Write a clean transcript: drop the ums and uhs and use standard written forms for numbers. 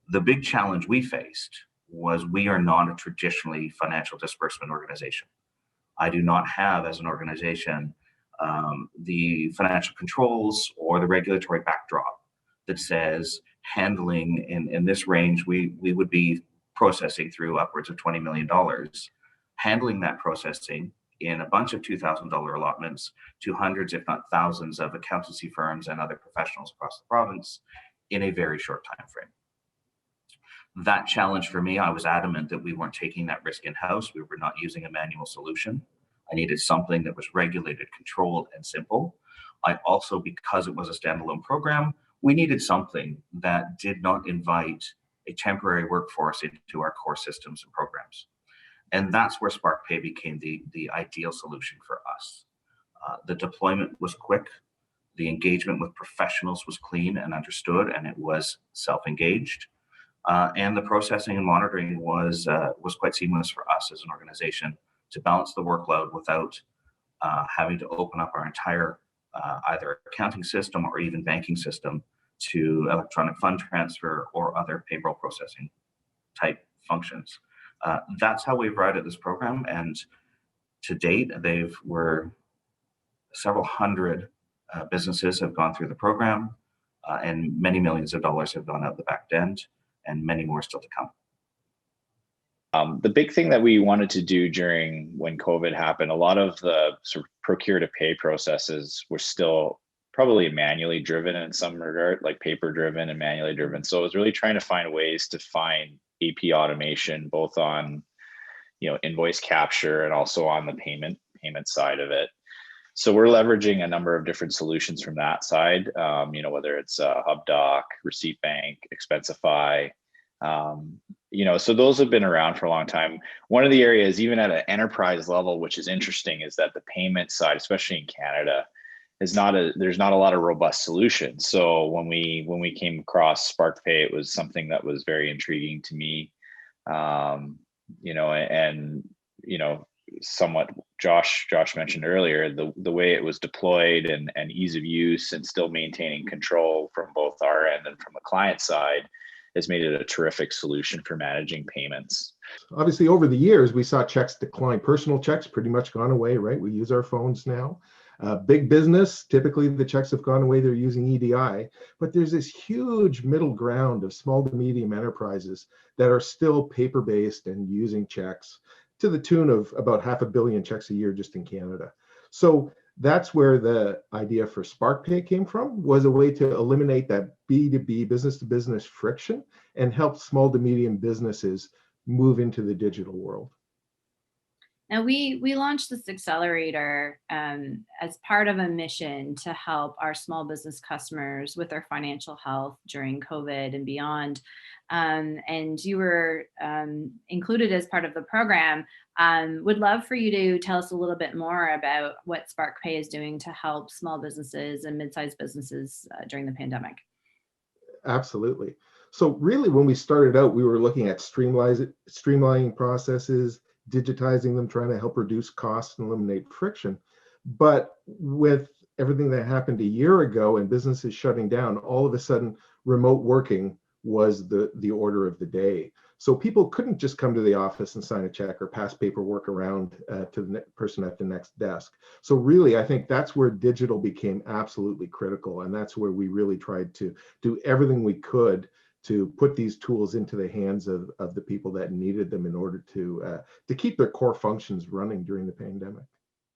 The big challenge we faced was we are not a traditionally financial disbursement organization. I do not have, as an organization, the financial controls or the regulatory backdrop that says handling in this range, we would be processing through upwards of $20 million, handling that processing in a bunch of $2,000 allotments to hundreds, if not thousands, of accountancy firms and other professionals across the province in a very short time frame. That challenge for me, I was adamant that we weren't taking that risk in-house. We were not using a manual solution. I needed something that was regulated, controlled, and simple. I also, because it was a standalone program, we needed something that did not invite a temporary workforce into our core systems and programs. And that's where SparcPay became the ideal solution for us. The deployment was quick. The engagement with professionals was clean and understood, and it was self-engaged. And the processing and monitoring was quite seamless for us as an organization to balance the workload without having to open up our entire either accounting system or even banking system to electronic fund transfer or other payroll processing type functions. That's how we've routed this program, and to date, we're several hundred businesses have gone through the program, and many millions of dollars have gone out the back end, and many more still to come. The big thing that we wanted to do when COVID happened, a lot of the sort of procure to pay processes were still probably manually driven in some regard, like paper driven and manually driven. So it was really trying to find ways to find AP automation, both on, invoice capture and also on the payment side of it. So we're leveraging a number of different solutions from that side, whether it's HubDoc, Receipt Bank, Expensify, so those have been around for a long time. One of the areas, even at an enterprise level, which is interesting, is that the payment side, especially in Canada, there's not a lot of robust solutions. So when we came across SparcPay, it was something that was very intriguing to me. Somewhat Josh mentioned earlier, the way it was deployed and ease of use and still maintaining control from both our end and from the client side has made it a terrific solution for managing payments. Obviously, over the years, we saw checks decline. Personal checks pretty much gone away, right? We use our phones now. Big business, typically the checks have gone away. They're using EDI, but there's this huge middle ground of small to medium enterprises that are still paper-based and using checks to the tune of about 500 million checks a year just in Canada. So that's where the idea for SparcPay came from, was a way to eliminate that B2B, business to business friction and help small to medium businesses move into the digital world. Now, we launched this accelerator as part of a mission to help our small business customers with their financial health during COVID and beyond. And you were included as part of the program. Would love for you to tell us a little bit more about what SparcPay is doing to help small businesses and mid-sized businesses during the pandemic. Absolutely. So really, when we started out, we were looking at streamlining processes, digitizing them, trying to help reduce costs and eliminate friction. But with everything that happened a year ago and businesses shutting down, all of a sudden remote working was the order of the day. So people couldn't just come to the office and sign a check or pass paperwork around to the person at the next desk. So really, I think that's where digital became absolutely critical. And that's where we really tried to do everything we could to put these tools into the hands of the people that needed them in order to keep their core functions running during the pandemic.